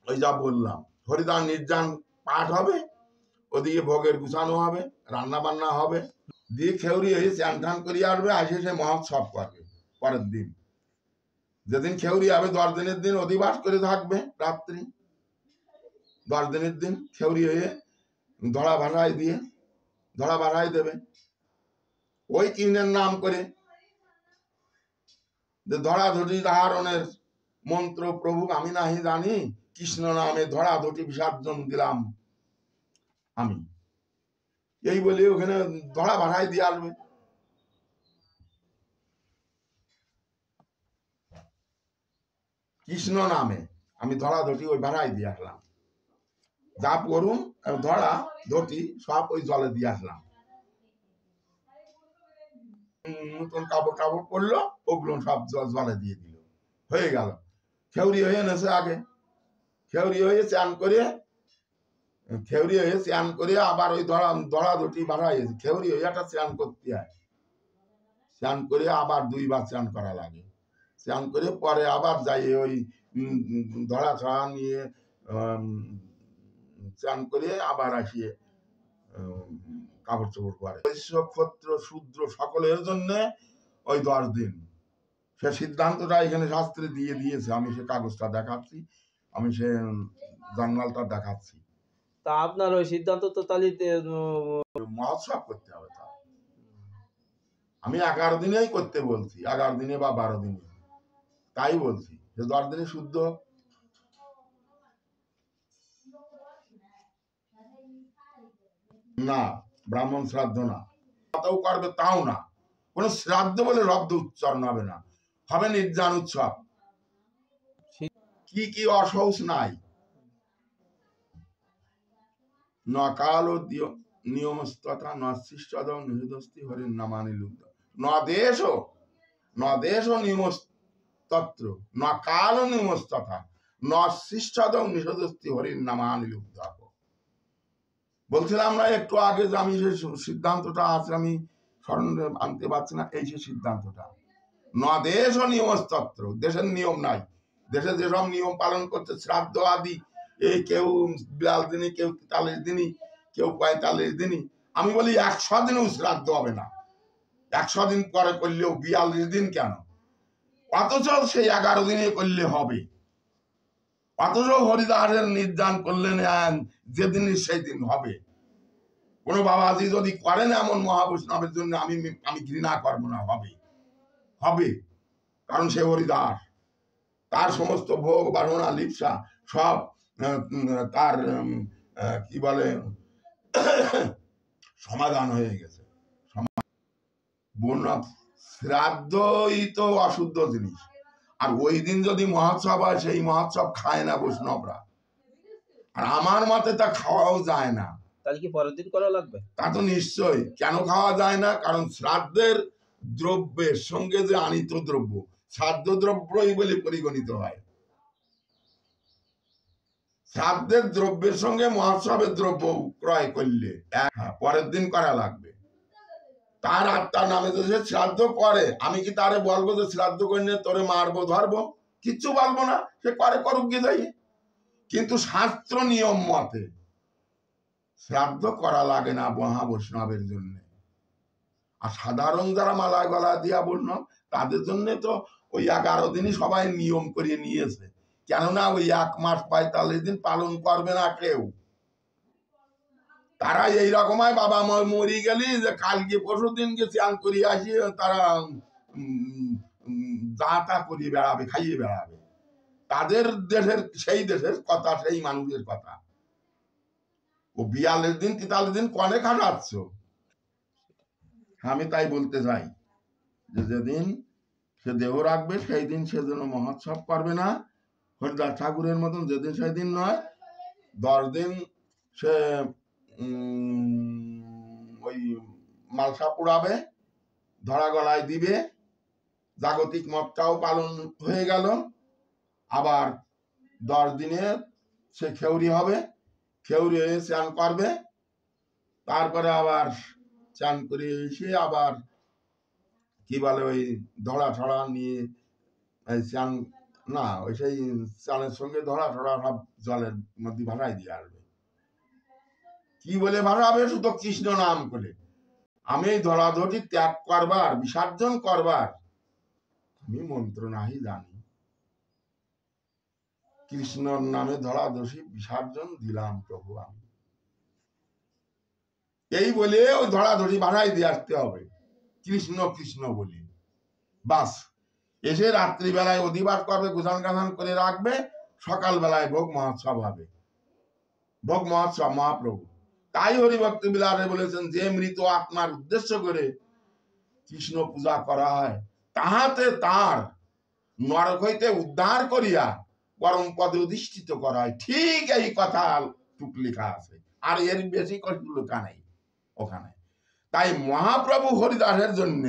ওই যা বললাম, হরিদান নির্যান পাঠ হবে, ওদিকে ভোগের গুছানো হবে, রান্না বান্না হবে, দিয়ে খেউরি হয়ে চান টান করিয়ে আসবে, আসে সে মহোৎসব করবে পরের দিন। যেদিন খেউরি হবে 10 দিনের দিন অধিবাস করে থাকবে রাত্রি। 10 দিনের দিন খেউরি হয়ে ধরা ভাষায় দিয়ে ধরা ভাষায় দেবে ওই চিহ্নের নাম করে, যে ধরাধরি ধারণের মন্ত্র প্রভু আমি নাহি জানি, কৃষ্ণ নামে ধরাধরি বিসর্জন দিলাম আমি, এই বলে ওখানে ধরা ভাড়ায় দিয়ে আসবে। কৃষ্ণ নামে আমি ধরা ধটি ওই ভাড়ায় দিয়ে আসলাম, যা করুন ধরা ধটি সব ওই জলে দিয়ে আসলাম। নতুন কাপড় টাপড় পরলো, ওগুলো সব জলে দিয়ে দিল, হয়ে গেল। খেউরি হয়ে নেছে আগে, খেউরি হয়ে চান করে, খেউরি হয়ে চান করে আবার ওই ধরা ধটি ভাড়ায় খেউরি হয়ে একটা চান করতে হয়, চান করে আবার 2 বার চান করা লাগে। চান করে পরে আবার যাই ওই ধরা ছড়া নিয়ে চান করে আবার আসিয়ে কাপড় চোপড় পরে। বৈশ্য ক্ষত্র শূদ্র সকলের জন্য ওই 10 দিন, সে সিদ্ধান্তটা এখানে শাস্ত্রে দিয়ে দিয়েছে। আমি সে কাগজটা দেখাচ্ছি, আমি সে জার্নালটা দেখাচ্ছি। তা আপনার ওই সিদ্ধান্ত তো তাহলে মহোৎসব করতে হবে। তা আমি 11 দিনেই করতে বলছি, 11 দিনে বা 12 দিনে, তাই বলছি যে 10 দিনে শুদ্ধ। না, ব্রাহ্মণ শ্রাদ্ধ না, তাও করবে তাও না, কোন শ্রাদ্ধ বলে শব্দ উচ্চারণ হবে না, হবে নির্জান উৎসব। কি কি অসৌচ নাই, ন কাল ও নিয়মস্তথা ন শিষ্যদ নিহদস্তি হরির নামানি লুব্ধ, ন দেশ ও নিয়মস্তত্র, ন কাল ও নিয়মস্তথা ন শিষ্যদ নিষদস্তি হরির নামানি লুব্ধ। বলছিলাম না একটু আগে যে আমি সেই সিদ্ধান্তটা আছে, আমি স্মরণ আনতে পারছি না, এই যে সিদ্ধান্তটা, ন দেশ ও নিয়মস্তত্র, দেশের নিয়ম নাই, দেশে যেসব নিয়ম পালন করছে শ্রাদ্ধ আদি, এই কেউ 42 দিনই, কেউ 43 দিনই, কেউ 45 দিনই, আমি বলি 100 দিনেও শ্রাদ্ধ হবে না, 100 দিন পরে করলেও 42 দিন কেন, অথচ সেই 11 দিনে করলে হবে। অথচ হরিদাসের নির্যান করলেন যেদিনই সেই দিন হবে। কোন বাবাজি যদি করেন এমন মহাবৈষ্ণবের জন্য আমি ঘৃণা করবো না, হবে হবে, কারণ সে হরিদাস, তার সমস্ত ভোগ বাসনা লিপ্সা সব তার কি বলে সমাধান হয়ে গেছে। শ্রাদ্ধই তো অশুদ্ধ জিনিস, আর ওই দিন যদি মহোৎসব হয় সেই মহোৎসব খায় না বৈষ্ণবরা, আর আমার মতে তা খাওয়াও যায় না। তাহলে কি পরের দিন করা লাগবে? তা তো নিশ্চয়ই। কেন খাওয়া যায় না? কারণ শ্রাদ্ধের দ্রব্যের সঙ্গে যে আনিত দ্রব্য, শ্রাদ্ধ দ্রব্যই বলে পরিগণিত হয়। শ্রাদ্ধের দ্রব্যের সঙ্গে মহোৎসবের দ্রব্য ক্রয় করলে পরের দিন করা লাগবে। তার আত্মার নামে তো সে শ্রাদ্ধ করে, আমি কি তারে বলবো যে শ্রাদ্ধ করলে তোরে মারবো ধরবো? কিচ্ছু বলবো না, সে করে করুক গিয়ে যাই। কিন্তু শাস্ত্র নিয়ম মতে শ্রাদ্ধ করা লাগে না মহাবৈষ্ণবের জন্য। আর সাধারণ যারা মালা গলা দিয়া বৈষ্ণব, তাদের জন্য তো ওই 11 দিনই সবাই নিয়ম করিয়ে নিয়েছে, কেননা ওই 1 মাস 45 দিন পালন করবে না কেউ। তারা এইরকম হয়, বাবা মরি গেলি যে কালকে পরশু দিনকে চান করিয়ে আসিয়ে তারা যা তা করিয়ে বেড়াবে, খাইয়ে বেড়াবে। তাদের দেশের, সেই দেশের কথা, সেই মানুষের কথা। ও 42 দিন 43 দিন কনে খাটাচ্ছ? আমি তাই বলতে চাই যে যেদিন সে দেহ রাখবে সেই দিন সে যেন মহোৎসব করবে না হরিদাস ঠাকুরের মতন, যেদিন সেই দিন নয়। 10 দিন সে ওই মালসা পুড়াবে, ধরা গলায় দিবে, জাগতিক মতটাও পালন হয়ে গেল। আবার 10 দিনে সে খেউরি হবে, খেউরি হয়ে চান করবে, তারপরে আবার চান করে এসে আবার কি বলে ওই ধরা ছড়া নিয়ে চান না, ওই সেই চালের সঙ্গে ধরা ধরা সব জলের মধ্যে ভাসাই দিয়ে আসবে। কি বলে ভাসাবে? শুধু কৃষ্ণ নাম করে। আমি এই ধরাধরি ত্যাগ করবার, বিসর্জন করবার আমি মন্ত্র নাহি জানি, কৃষ্ণর নামে ধরাধরি বিসর্জন দিলাম প্রভু আমি। এই বলে ওই ধরাধরি ভাসাই দিয়ে আসতে হবে কৃষ্ণ কৃষ্ণ বলে। বাস, এসে রাত্রিবেলায় অধিবাস করবে, গোছান গাছান করে রাখবে, সকালবেলায় ভোগ মহোৎসব হবে। ভোগ মহোৎসব মহাপ্রভু। তাই হরিভক্তি বিলাসে বলেছেন, যে মৃত আত্মার উদ্দেশ্য করে কৃষ্ণ পূজা করা হয়, তাহাতে তার নরক হইতে উদ্ধার করিয়া পরম পদে অধিষ্ঠিত করা হয়। ঠিক এই কথা টুক লেখা আছে, আর এর বেশি কষ্ট লেখা নেই ওখানে। তাই মহাপ্রভু হরিদাসের জন্য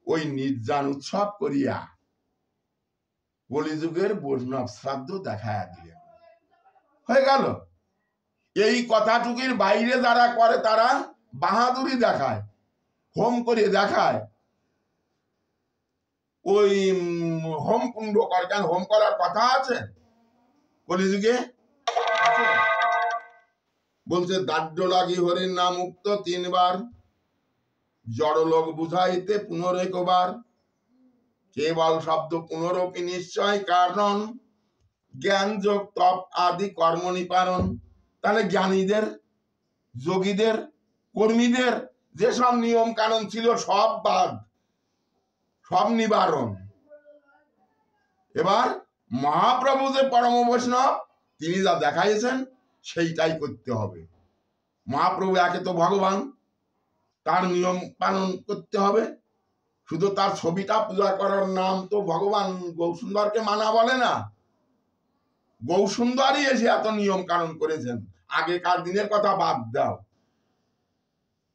ওই নির্জান উৎসব করিয়া কলিযুগের বৈষ্ণব শ্রাদ্ধ দেখাইয়া দিলেন। হয়ে গেল। এই কথাটুকির বাইরে যারা করে তারা বাহাদুরি দেখায়, হোম করে দেখায়। ওই হোম কুণ্ড করে, কেন হোম করার কথা আছে কলিযুগে? বলছে দাড্ড লাগি হরির নাম উক্ত 3 বার, জড়লোক বুঝাইতে পুনরেকবার, কেবল শব্দ পুনরপি নিশ্চয় কারণ, জ্ঞান যোগ তপ আদি কর্ম নিপারণ। তাহলে জ্ঞানীদের, যোগীদের, কর্মীদের যেসব নিয়ম কানুন ছিল সব বাদ, সব নিবারণ। এবার মহাপ্রভু যে পরম বৈষ্ণব, তিনি যা দেখাইছেন সেইটাই করতে হবে। মহাপ্রভু একে তো ভগবান, তার নিয়ম পালন করতে হবে। শুধু তার ছবিটা পূজা করার নাম তো ভগবান গৌসুন্দরকে মানা বলে না। গৌসুন্দরই এসে এত নিয়ম কানুন করেছেন। আগেকার দিনের কথা বাদ দাও,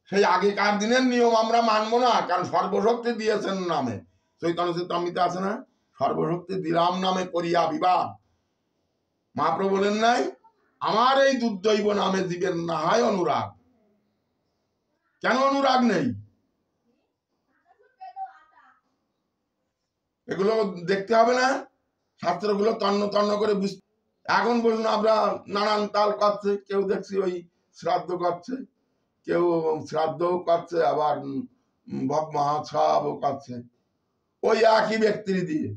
সেই আগেকার দিনের নিয়ম আমরা মানবো না, কারণ সর্বশক্তি দিয়েছেন নামে। চৈতন্য চৈতামৃতে আছে না, সর্বশক্তি দিলাম নামে করিয়া বিবাহ। মহাপ্রভু বলেন নাই, আমার এই দুর্দৈব নামে জীবের না হয় অনুরাগ। কেন অনুরাগ নেই? এগুলো দেখতে হবে না? শাস্ত্রগুলো তন্ন তন্ন করে বুঝতে। এখন বলুন, আমরা নানান তাল করছে, কেউ দেখছি ওই শ্রাদ্ধ করছে, কেউ শ্রাদ্ধও করছে, আবার ভোগ মহোৎসবও করছে ওই একই ব্যক্তির দিয়ে।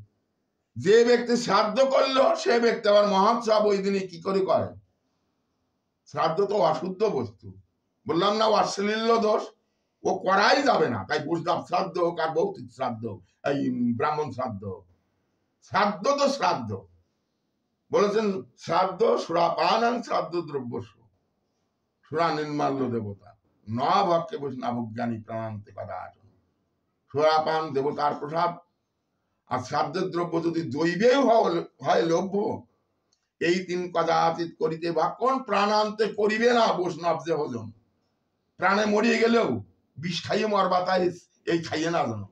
যে ব্যক্তি শ্রাদ্ধ করলো সে ব্যক্তি আবার মহোৎসব ওই দিনে কি করে করে? শ্রাদ্ধ তো অশুদ্ধ বস্তু, বললাম না, অশ্লীল দোষ, ও করাই যাবে না। তাই বৈষ্ণব শ্রাদ্ধ হোক আর ভৌতিক শ্রাদ্ধ, এই ব্রাহ্মণ শ্রাদ্ধ, শ্রাদ্ধ তো শ্রাদ্ধ। বলেছেন শ্রাদ্ধ সুরাপানাং শ্রাদ্ধ দ্রব্য, সুরা নির্মাল্য দেবতা ন ভক্ষে বৈষ্ণবজ্ঞানী প্রাণান্তে পদার্থ। সুরাপান দেবতার প্রসাদ, আর শ্রাদ্ধের দ্রব্য যদি দৈবেও হয় লভ্য, এই 3 কদাচিৎ করিতে ভক্ষণ প্রাণান্তে করিবে না বৈষ্ণব যে ভোজন। প্রাণে মরিয়ে গেলেও বিষ খাইয়ে মরবা, তাই এই খাইয়ে না জানো।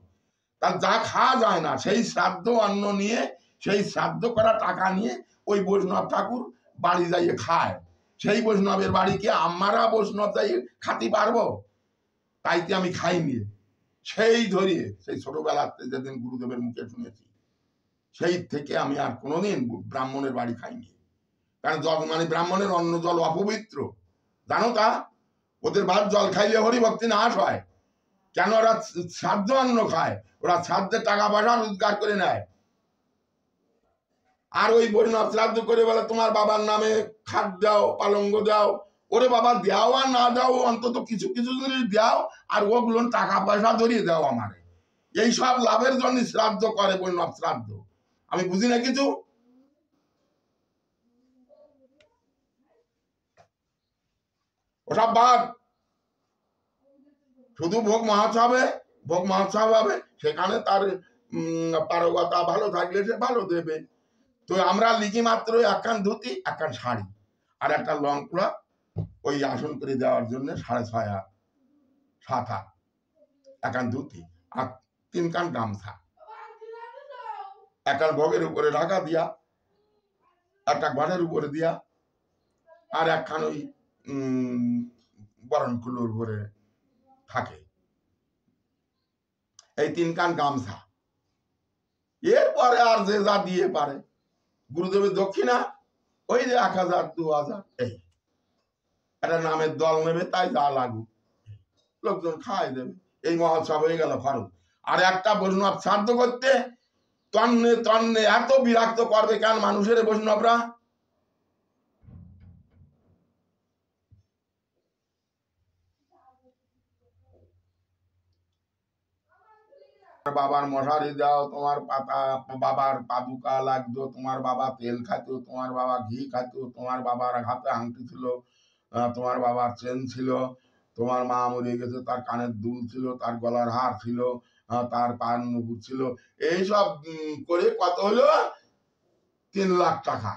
তার যা খাওয়া যায় না সেই শ্রাদ্ধ অন্ন নিয়ে, সেই শ্রাদ্ধ করা টাকা নিয়ে ওই বৈষ্ণব ঠাকুর বাড়ি যাইয়ে খায়। সেই বৈষ্ণবের বাড়িকে আমরা বৈষ্ণব যাই খাতে পারবো? তাইতে আমি খাইনি। সেই ধরিয়ে, সেই ছোটবেলাতে যেদিন গুরুদেবের মুখে শুনেছি, সেই থেকে আমি আর কোনোদিন ব্রাহ্মণের বাড়ি খাইনি। কারণ জল মানে ব্রাহ্মণের অন্ন জল অপবিত্র, জানো তা? ওদের ভাত জল খাইলে হরিভক্তি নাশ হয়। কেন? ওরা শ্রাদ্ধ অন্ন খায়, ওরা শ্রাদ্ধের টাকা পয়সা রোজগার করে নেয়। আর ওই বৈষ্ণব শ্রাদ্ধ করে বলে তোমার বাবার নামে খাট দাও, পালঙ্গ দাও। ওরে বাবা, দেও আর না দাও, অন্তত কিছু কিছু জিনিস দাও, আর ওগুলো টাকা পয়সা ধরিয়ে দাও আমারে। এই সব লাভের জন্য শ্রাদ্ধ করে বৈষ্ণব শ্রাদ্ধ। আমি বুঝি না কিছু। ওসব বাদ। শুধু ভোগ মহোৎসবে, ভোগ মহোৎসব হবে, সেখানে তার পারগতা ভালো থাকলে সে ভালো দেবে। তো আমরা লিখি মাত্র একখান ধুতি, একখান শাড়ি, আর একটা লঙ্কা ওই আসন করে দেওয়ার জন্য 6.5 হাত, 7 হাত, একখান ধুতি আর 3 কান গামছা, একখান ভোগের উপরে ঢাকা দিয়া, একটা ঘরের উপরে দিয়া, আর একখান ওই বরণ কুলোর উপরে থাকে। এই 3 কান গামছা, এরপরে আর যে যা দিয়ে পারে, গুরুদেবের দক্ষিণা ওই যে 1000 2000 এই একটা নামের দল নেবে, তাই যা লাগুক লোকজন খাওয়াই দেবে। এই মহোৎসব হয়ে গেল খরচ। আর একটা বৈষ্ণব শ্রাদ্ধ করতে তন্নে তন্নে এত বিরক্ত করবে কেন মানুষের বৈষ্ণবরা? বাবার মশারি দাও, তোমার পাতা, বাবার পাদুকা লাগতো, তোমার বাবা তেল খাইতো, তোমার বাবা ঘি খাইতো, তোমার বাবার হাতে আংটি ছিল, তোমার বাবার চেন ছিল, তোমার মা মরে গেছে তার কানের দুল ছিল, তার গলার হার ছিল, তার পান নুপুর ছিল, এইসব করে কত হলো? 3 লাখ টাকা।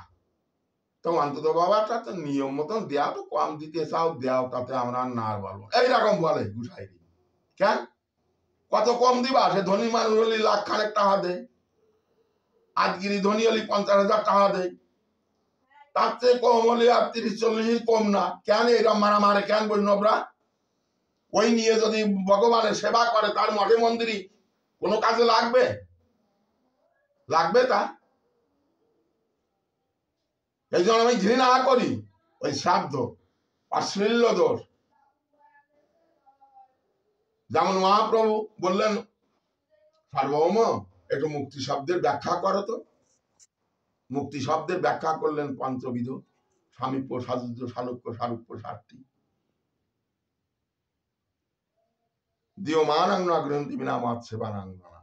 তো অন্তত বাবাটা তো নিয়ম মতন দেওয়া, তো কম দিতে চাও দেও, তাতে আমরা না বলবো, এইরকম বলে গুছাইরি। কেন কত কম দিবা? সে ধনী মানুষ হলে 1 লাখ খানেক টাকা দেয়, আজগিরি ধনী হলে 50,000 টাকা দেয়, তার চেয়ে কম হলে আর 30-40 কম না। কেন এরকম মারামারে কেন বৈষ্ণবরা? ওই নিয়ে যদি ভগবানের সেবা করে তার মঠে মন্দিরই কোনো কাজে লাগবে? লাগবে তা? এই জন্য আমি ঘৃণা করি ওই শ্রাদ্ধ অশ্লীল দোষ। যেমন মহাপ্রভু বললেন, সার্বভৌম একটু মুক্তি শব্দের ব্যাখ্যা করো তো। মুক্তি শব্দের ব্যাখ্যা করলেন পঞ্চবিধ: সামীপ্য, সাযুজ্য, সালোক্য, সারূপ্য, সারটি। দীয়মান গ্রন্থি বিনা মত সেবানাঙ্গনা।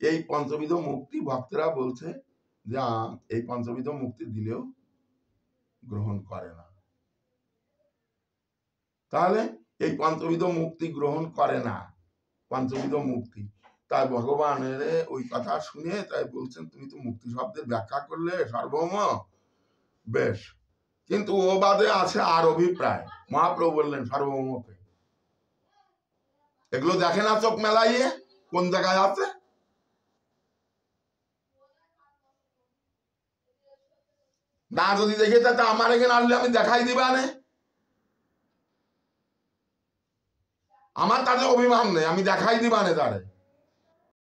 এই পঞ্চবিধ মুক্তি ভক্তরা বলছে যে এই পঞ্চবিধ মুক্তি দিলেও গ্রহণ করে না। তাহলে এই পঞ্চবিধ মুক্তি গ্রহণ করে না, পঞ্চবিধ মুক্তি। তাই ভগবানের ওই কথা শুনে তাই বলছেন, তুমি তো মুক্তি শব্দের ব্যাখ্যা করলে সার্বভৌম, বেশ, কিন্তু ও বাদে আছে আর অভিপ্রায়। মহাপ্রভু বললেন সার্বভৌমকে, এগুলো দেখে না চোখ মেলাইয়ে কোন জায়গায় আছে? না যদি দেখে তা আমার এখানে আসলে আমি দেখাই দিবা নে, আমার তাদের অভিমান নেই, আমি দেখাই দিবা নে তারে।